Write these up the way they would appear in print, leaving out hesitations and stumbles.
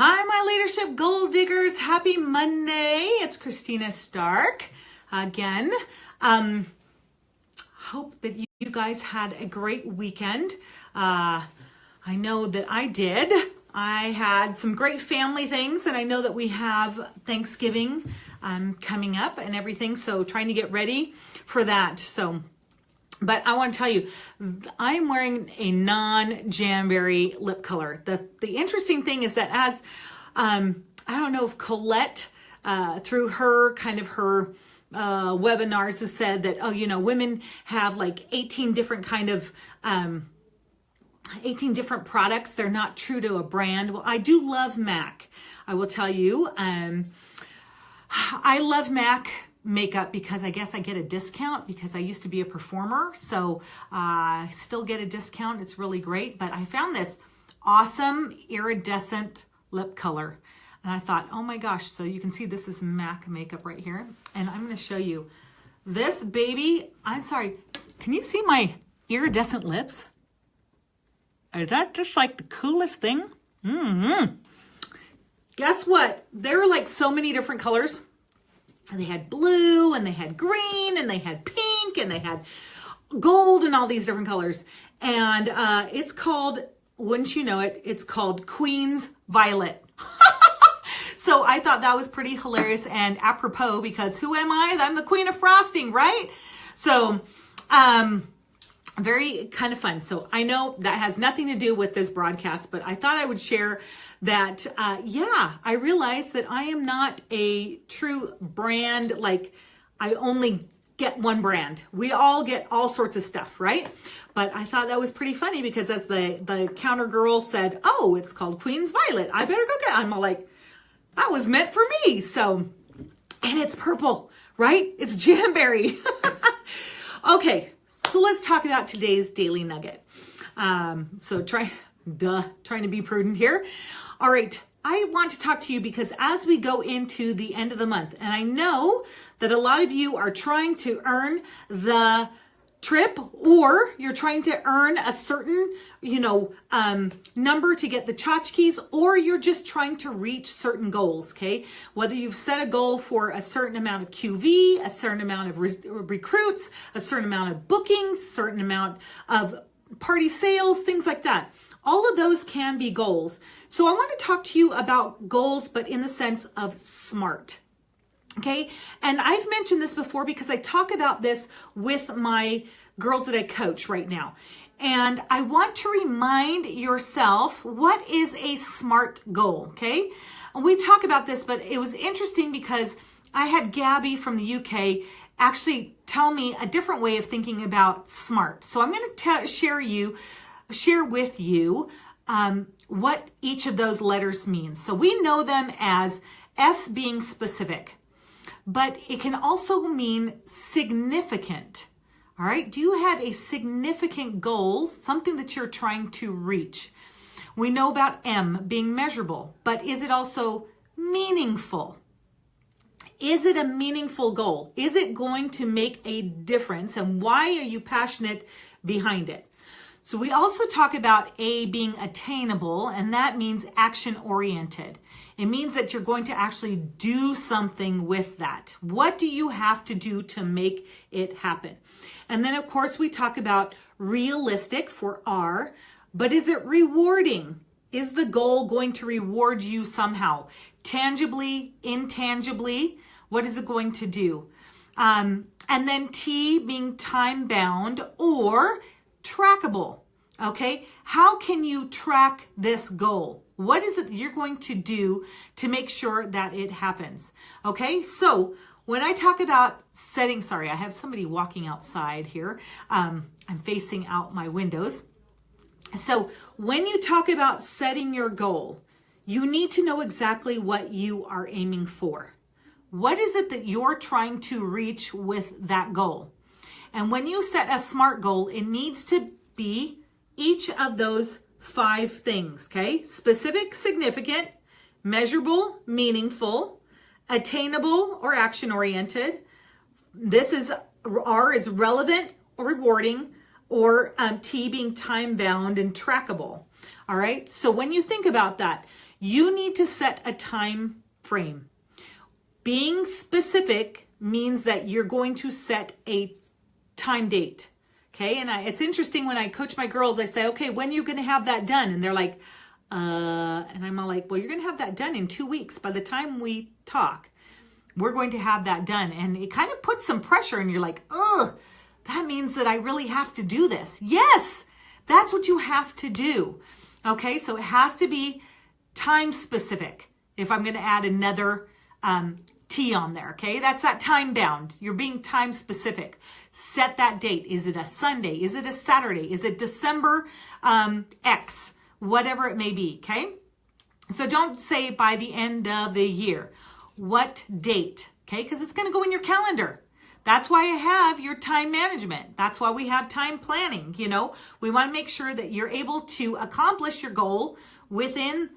Hi, my leadership gold diggers. Happy Monday. It's Christina Stark again. Hope that you guys had a great weekend. I know that I did. I had some great family things, and I know that we have Thanksgiving coming up and everything, so trying to get ready for that. But I want to tell you, I'm wearing a non-Jamberry lip color. The interesting thing is that as, I don't know if Colette, through her webinars has said that, women have like 18 different 18 different products. They're not true to a brand. Well, I do love MAC. I will tell you, I love MAC makeup because I guess I get a discount because I used to be a performer. So I still get a discount. It's really great. But I found this awesome iridescent lip color. And I thought, oh my gosh. So you can see this is MAC makeup right here. And I'm going to show you this baby. I'm sorry. Can you see my iridescent lips? Is that just like the coolest thing? Guess what? There are like so many different colors. They had blue and they had green and they had pink and they had gold and all these different colors. And it's called, wouldn't you know it, it's called Queen's Violet. So I thought that was pretty hilarious and apropos because who am I? I'm the queen of frosting, right? So, very kind of fun. So I know that has nothing to do with this broadcast, but I thought I would share that, I realized that I am not a true brand. Like I only get one brand. We all get all sorts of stuff, right? But I thought that was pretty funny because as the counter girl said, oh, it's called Queen's Violet. I better go get it. I'm all like, that was meant for me. So, and it's purple, right? It's Jamberry. Okay. So let's talk about today's daily nugget. Trying to be prudent here. All right. I want to talk to you because as we go into the end of the month, and I know that a lot of you are trying to earn the trip or you're trying to earn a certain, number to get the tchotchkes, or you're just trying to reach certain goals, okay? Whether you've set a goal for a certain amount of QV, a certain amount of recruits, a certain amount of bookings, certain amount of party sales, things like that. All of those can be goals. So I want to talk to you about goals, but in the sense of SMART. Okay. And I've mentioned this before because I talk about this with my girls that I coach right now. And I want to remind yourself, what is a SMART goal? Okay. And we talk about this, but it was interesting because I had Gabby from the UK actually tell me a different way of thinking about SMART. So I'm going to share with you what each of those letters means. So we know them as S being specific, but it can also mean significant. All right. Do you have a significant goal, something that you're trying to reach? We know about M being measurable, but is it also meaningful? Is it a meaningful goal? Is it going to make a difference? And why are you passionate behind it? So we also talk about A being attainable, and that means action oriented. It means that you're going to actually do something with that. What do you have to do to make it happen? And then, of course, we talk about realistic for R, but is it rewarding? Is the goal going to reward you somehow? Tangibly, intangibly, what is it going to do? And then T being time bound or trackable. Okay. How can you track this goal? What is it that you're going to do to make sure that it happens? Okay. So when I talk about setting, sorry, I have somebody walking outside here. I'm facing out my windows. So when you talk about setting your goal, you need to know exactly what you are aiming for. What is it that you're trying to reach with that goal? And when you set a SMART goal, it needs to be each of those 5 things, okay? Specific, significant, measurable, meaningful, attainable or action-oriented. This is R is relevant or rewarding, or T being time-bound and trackable. All right. So when you think about that, you need to set a time frame. Being specific means that you're going to set a time date. Okay. And it's interesting when I coach my girls, I say, okay, when are you going to have that done? And they're like, and I'm all like, well, you're going to have that done in 2 weeks. By the time we talk, we're going to have that done. And it kind of puts some pressure and you're like, ugh, that means that I really have to do this. Yes, that's what you have to do. Okay. So it has to be time specific. If I'm going to add another, T on there. Okay. That's that time bound. You're being time specific. Set that date. Is it a Sunday? Is it a Saturday? Is it December, X? Whatever it may be, okay? So don't say by the end of the year. What date, okay? Because it's going to go in your calendar. That's why I have your time management. That's why we have time planning, you know? We want to make sure that you're able to accomplish your goal within,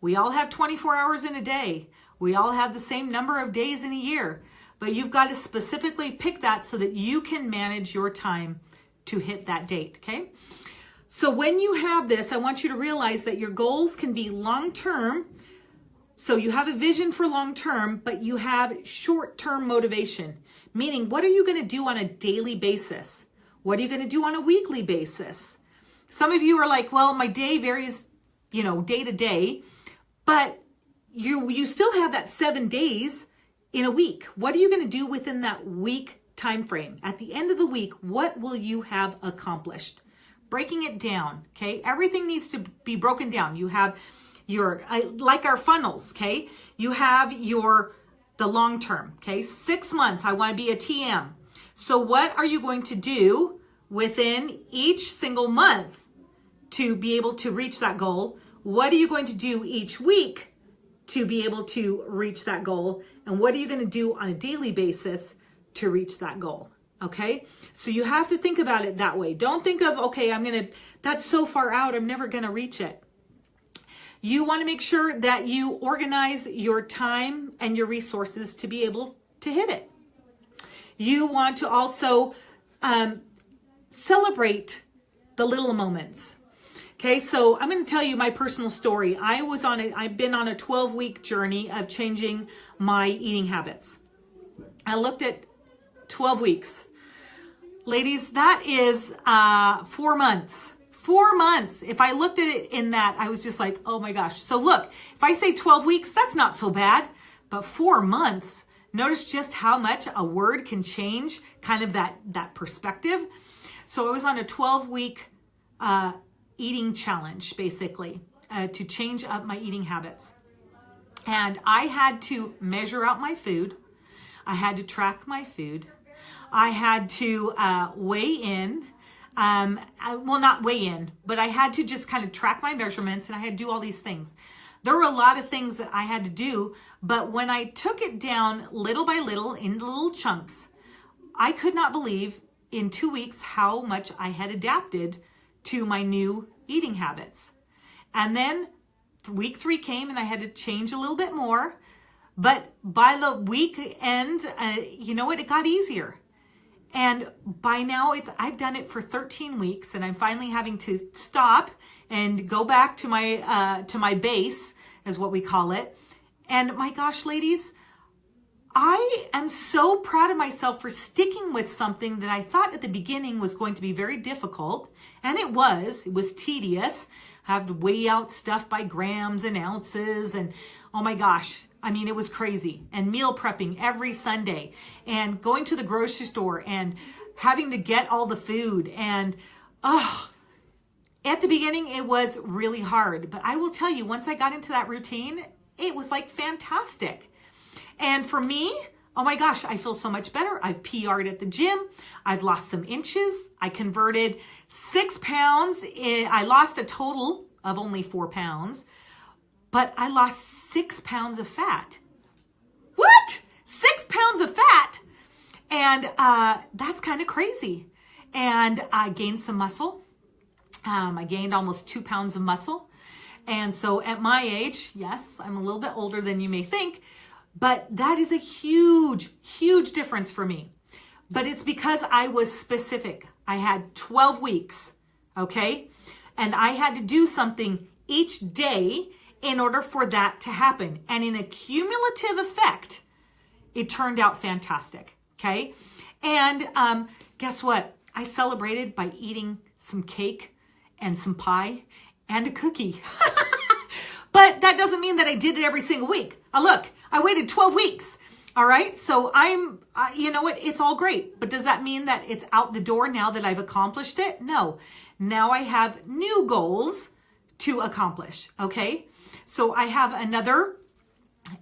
we all have 24 hours in a day. We all have the same number of days in a year. But you've got to specifically pick that so that you can manage your time to hit that date, okay? So when you have this, I want you to realize that your goals can be long-term. So you have a vision for long-term, but you have short-term motivation. Meaning, what are you going to do on a daily basis? What are you going to do on a weekly basis? Some of you are like, well, my day varies, you know, day to day, but you still have that 7 days in a week. What are you going to do within that week time frame? At the end of the week, what will you have accomplished? Breaking it down, okay? Everything needs to be broken down. You have your, like our funnels, okay? You have the long term, okay? 6 months, I want to be a TM. So what are you going to do within each single month to be able to reach that goal? What are you going to do each week to be able to reach that goal? And what are you going to do on a daily basis to reach that goal? Okay. So you have to think about it that way. Don't think of, okay, that's so far out, I'm never going to reach it. You want to make sure that you organize your time and your resources to be able to hit it. You want to also celebrate the little moments. Okay, so I'm going to tell you my personal story. I've been on a 12-week journey of changing my eating habits. I looked at 12 weeks. Ladies, that is 4 months. 4 months. If I looked at it in that, I was just like, oh my gosh. So look, if I say 12 weeks, that's not so bad. But 4 months, notice just how much a word can change kind of that perspective. So I was on a 12-week eating challenge, basically, to change up my eating habits. And I had to measure out my food. I had to track my food. I had to weigh in. Well, not weigh in, but I had to just kind of track my measurements, and I had to do all these things. There were a lot of things that I had to do, but when I took it down little by little into little chunks, I could not believe in 2 weeks how much I had adapted to my new eating habits. And then week 3 came and I had to change a little bit more. But by the week end, you know what? It got easier. And by now, I've done it for 13 weeks, and I'm finally having to stop and go back to my base, is what we call it. And my gosh, ladies, I am so proud of myself for sticking with something that I thought at the beginning was going to be very difficult. And it was tedious. I have to weigh out stuff by grams and ounces. And oh my gosh, I mean, it was crazy. And meal prepping every Sunday and going to the grocery store and having to get all the food. And at the beginning, it was really hard. But I will tell you, once I got into that routine, it was like fantastic. And for me, oh my gosh, I feel so much better. I've PR'd at the gym. I've lost some inches. I converted 6 pounds. I lost a total of only 4 pounds, but I lost 6 pounds of fat. What? 6 pounds of fat? And that's kind of crazy. And I gained some muscle. I gained almost 2 pounds of muscle. And so at my age, yes, I'm a little bit older than you may think, but that is a huge, huge difference for me. But it's because I was specific. I had 12 weeks, okay? And I had to do something each day in order for that to happen. And in a cumulative effect, it turned out fantastic. Okay. And guess what? I celebrated by eating some cake and some pie and a cookie. But that doesn't mean that I did it every single week. Look, I waited 12 weeks. All right. So you know what? It's all great. But does that mean that it's out the door now that I've accomplished it? No. Now I have new goals to accomplish. Okay. So I have another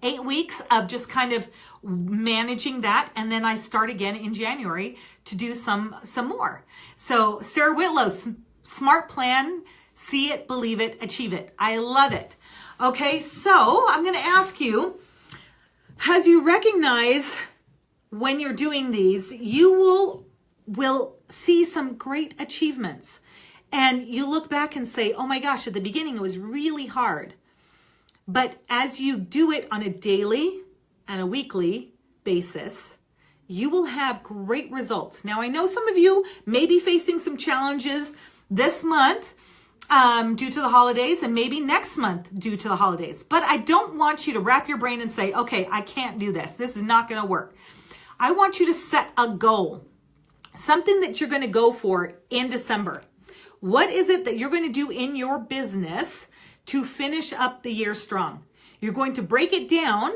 8 weeks of just kind of managing that. And then I start again in January to do some more. So Sarah Whitlow's SMART plan, see it, believe it, achieve it. I love it. Okay. So I'm going to ask you, as you recognize when you're doing these, you will see some great achievements. And you look back and say, oh my gosh, at the beginning it was really hard. But as you do it on a daily and a weekly basis, you will have great results. Now, I know some of you may be facing some challenges this month due to the holidays, and maybe next month due to the holidays. But I don't want you to wrap your brain and say, okay, I can't do this. This is not going to work. I want you to set a goal, something that you're going to go for in December. What is it that you're going to do in your business to finish up the year strong? You're going to break it down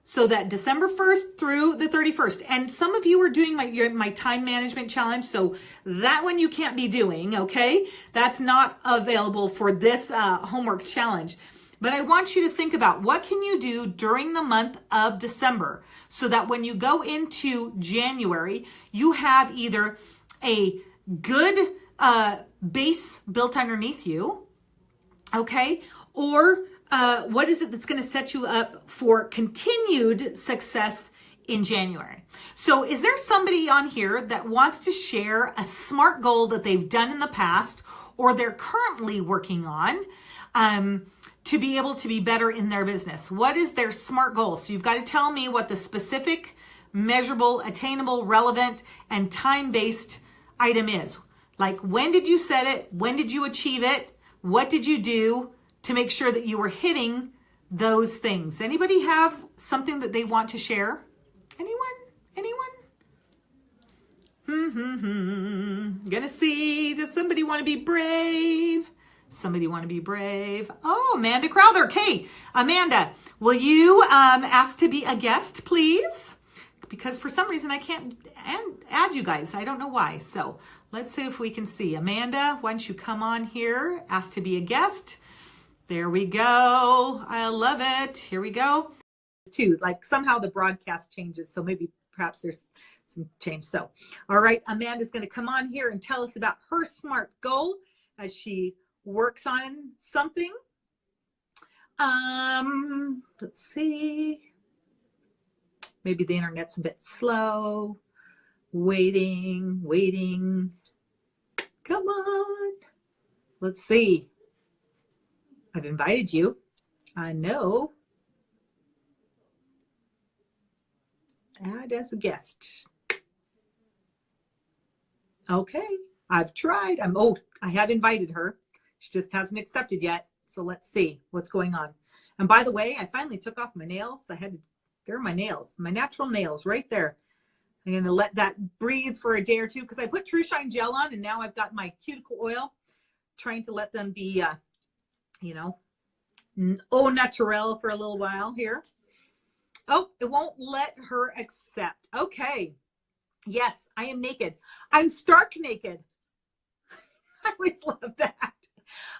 so that December 1st through the 31st. And some of you are doing my time management challenge. So that one you can't be doing. Okay. That's not available for this homework challenge. But I want you to think about what can you do during the month of December so that when you go into January, you have either a good base built underneath you, okay? Or what is it that's going to set you up for continued success in January? So is there somebody on here that wants to share a SMART goal that they've done in the past or they're currently working on to be able to be better in their business? What is their SMART goal? So you've got to tell me what the specific, measurable, attainable, relevant, and time-based item is. Like, when did you set it? When did you achieve it? What did you do to make sure that you were hitting those things? Anybody have something that they want to share? Anyone? Gonna see, does somebody want to be brave? Somebody want to be brave? Oh, Amanda Crowther. Okay, Amanda, will you ask to be a guest, please? Because for some reason I can't add you guys. I don't know why. So let's see if we can see. Amanda, why don't you come on here? Ask to be a guest. There we go. I love it. Here we go. Too, like somehow the broadcast changes. So maybe perhaps there's some change. So, all right, Amanda's going to come on here and tell us about her SMART goal as she works on something. Let's see. Maybe the internet's a bit slow. Waiting. Come on. Let's see. I've invited you. I know. Add as a guest. Okay. I've tried. I have invited her. She just hasn't accepted yet. So let's see what's going on. And by the way, I finally took off my nails. There are my nails, my natural nails right there. I'm going to let that breathe for a day or two because I put True Shine gel on and now I've got my cuticle oil, trying to let them be, au naturel for a little while here. Oh, it won't let her accept. Okay. Yes, I am naked. I'm stark naked. I always love that.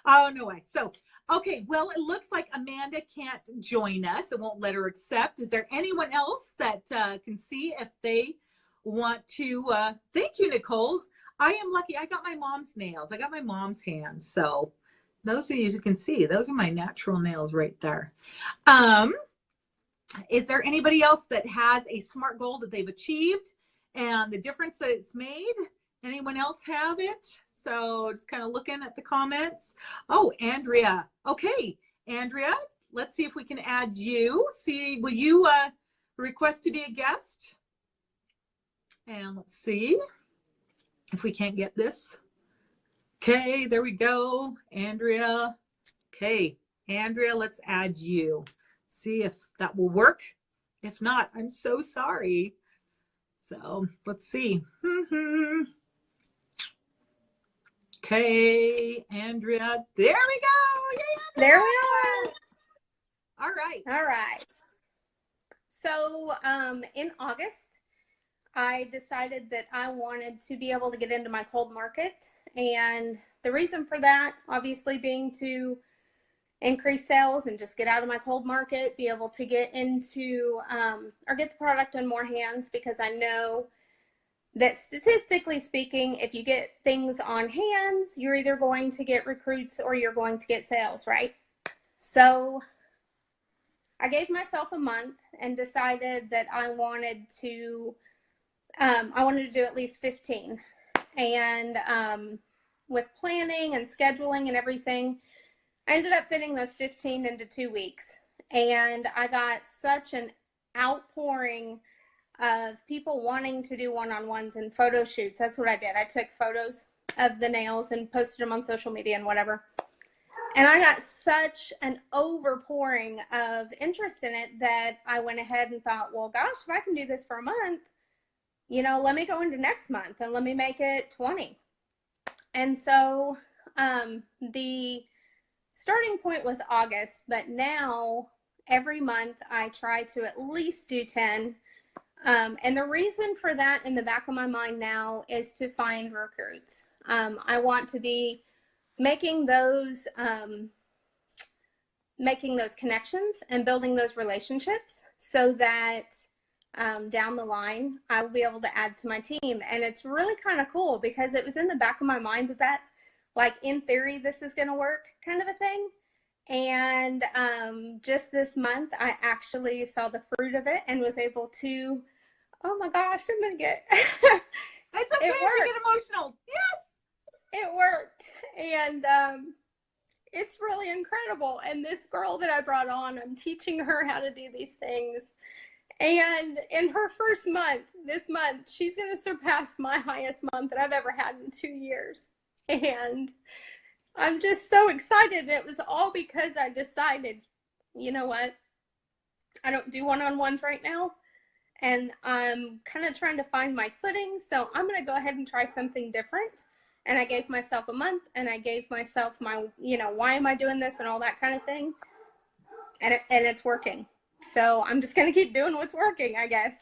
Oh, no way. So, okay. Well, it looks like Amanda can't join us. It won't let her accept. Is there anyone else that can see if they want to? Thank you, Nicole. I am lucky. I got my mom's nails. I got my mom's hands. So those of you who can see, those are my natural nails right there. Is there anybody else that has a SMART goal that they've achieved and the difference that it's made? Anyone else have it? So just kind of looking at the comments. Oh, Andrea. Okay, Andrea, let's see if we can add you. See, will you request to be a guest? And let's see if we can't get this. Okay, there we go. Andrea. Okay, Andrea, let's add you. See if that will work. If not, I'm so sorry. So let's see. Okay, Andrea. There we go. Yay, there we are. All right. All right. So in August, I decided that I wanted to be able to get into my cold market. And the reason for that, obviously, being to increase sales and just get out of my cold market, be able to get into or get the product in more hands, because I know that statistically speaking, if you get things on hands, you're either going to get recruits or you're going to get sales, right? So I gave myself a month and decided that I wanted to do at least 15. And with planning and scheduling and everything, I ended up fitting those 15 into 2 weeks. And I got such an outpouring of people wanting to do one-on-ones and photo shoots. That's what I did. I took photos of the nails and posted them on social media and whatever. And I got such an overpouring of interest in it that I went ahead and thought, well, gosh, if I can do this for a month, you know, let me go into next month and let me make it 20. And so the starting point was August, but now every month I try to at least do 10. And the reason for that in the back of my mind now is to find recruits. I want to be making those connections and building those relationships so that down the line I will be able to add to my team. And it's really kind of cool because it was in the back of my mind that that's like, in theory, this is going to work kind of a thing. And just this month, I actually saw the fruit of it and was able to, oh my gosh, I'm going to get, It's okay to get emotional. Yes. It worked. And it's really incredible. And this girl that I brought on, I'm teaching her how to do these things. And in her first month, this month, she's going to surpass my highest month that I've ever had in 2 years. And I'm just so excited. And it was all because I decided, you know what? I don't do one-on-ones right now. And I'm kind of trying to find my footing. So I'm going to go ahead and try something different. And I gave myself a month, and I gave myself my, you know, why am I doing this and all that kind of thing. And it's working. So I'm just going to keep doing what's working, I guess.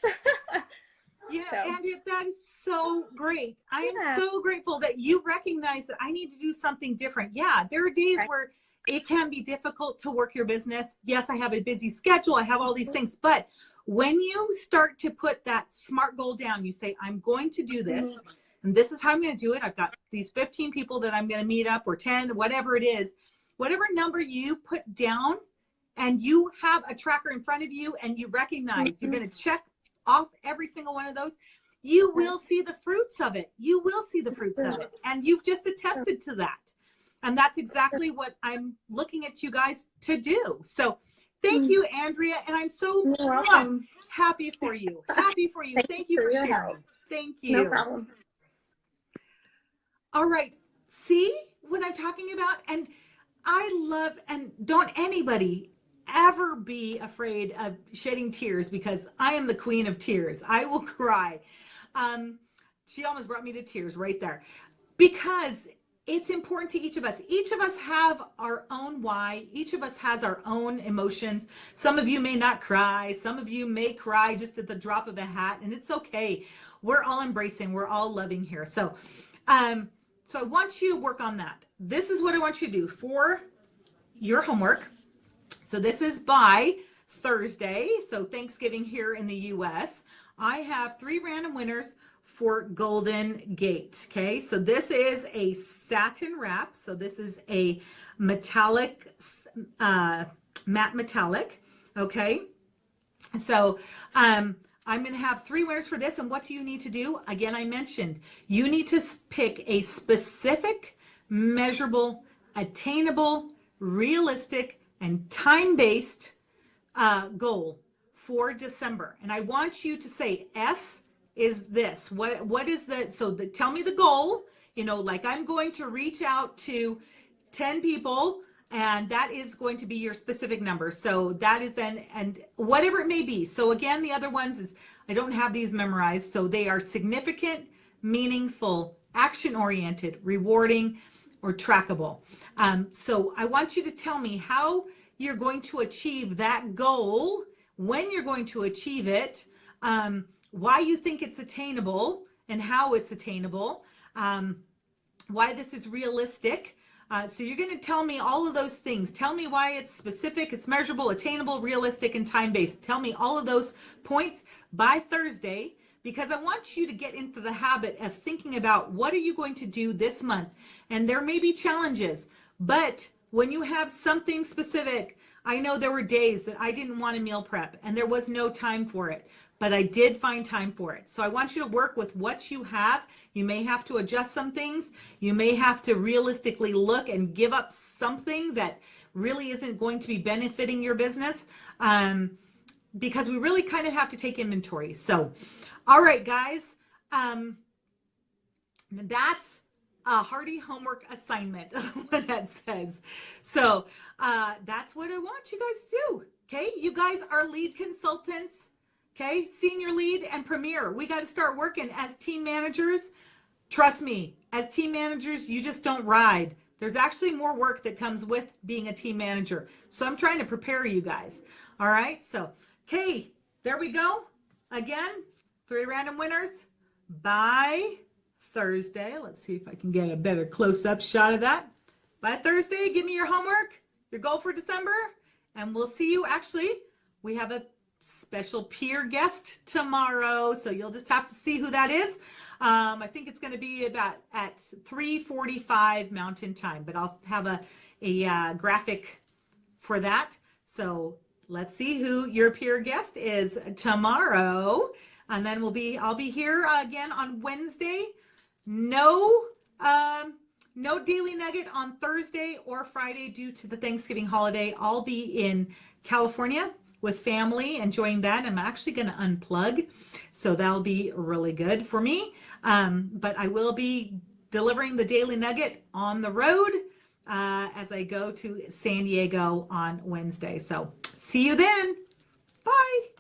Yeah, so. Andrea, that is so great. I am so grateful that you recognize that I need to do something different. Yeah, there are days where it can be difficult to work your business. Yes, I have a busy schedule. I have all these things. But when you start to put that SMART goal down, you say, I'm going to do this, and this is how I'm going to do it. I've got these 15 people that I'm going to meet up, or 10, whatever it is. Whatever number you put down, and you have a tracker in front of you, and you recognize you're going to check off every single one of those, you will see the fruits of it. You will see the fruits of it. And you've just attested to that. And that's exactly what I'm looking at you guys to do. So thank you, Andrea. And I'm so happy for you. Happy for you. Thank you for sharing. Thank you. No problem. All right. See what I'm talking about? And I love, and don't anybody ever be afraid of shedding tears, because I am the queen of tears. I will cry. She almost brought me to tears right there, because it's important to each of us. Each of us have our own why. Each of us has our own emotions. Some of you may not cry. Some of you may cry just at the drop of a hat, and it's okay. We're all embracing. We're all loving here. So I want you to work on that. This is what I want you to do for your homework. So this is by Thursday, so Thanksgiving here in the U.S. I have 3 random winners for Golden Gate, okay? So this is a satin wrap. So this is a metallic, matte metallic, okay? So I'm going to have 3 winners for this, and what do you need to do? Again, I mentioned you need to pick a specific, measurable, attainable, realistic, and time-based goal for December. And I want you to say, S is this. What is the, so tell me the goal, you know, like I'm going to reach out to 10 people And that is going to be your specific number. So that is then, and whatever it may be. So again, the other ones is, I don't have these memorized. So they are significant, meaningful, action-oriented, rewarding, or trackable. So I want you to tell me how you're going to achieve that goal, when you're going to achieve it, why you think it's attainable and how it's attainable, why this is realistic. So you're going to tell me all of those things. Tell me why it's specific, it's measurable, attainable, realistic, and time-based. Tell me all of those points by Thursday, because I want you to get into the habit of thinking about what are you going to do this month. And there may be challenges, but when you have something specific, I know there were days that I didn't want to meal prep and there was no time for it, but I did find time for it. So I want you to work with what you have. You may have to adjust some things. You may have to realistically look and give up something that really isn't going to be benefiting your business, because we really kind of have to take inventory. So, all right, guys, that's a hearty homework assignment, what that says. So that's what I want you guys to do. Okay, you guys are lead consultants. Okay, senior lead and premier. We got to start working as team managers. Trust me, as team managers, you just don't ride. There's actually more work that comes with being a team manager. So I'm trying to prepare you guys. All right, so, okay, there we go. Again, 3 random winners by Thursday. Let's see if I can get a better close-up shot of that. By Thursday, give me your homework, your goal for December, and we'll see you. Actually, we have a special peer guest tomorrow, so you'll just have to see who that is. I think it's going to be about at 3:45 Mountain Time, but I'll have a graphic for that. So let's see who your peer guest is tomorrow, and then I'll be here again on Wednesday. No Daily Nugget on Thursday or Friday due to the Thanksgiving holiday. I'll be in California with family, enjoying that. I'm actually going to unplug, so that'll be really good for me. But I will be delivering the Daily Nugget on the road as I go to San Diego on Wednesday. So see you then. Bye.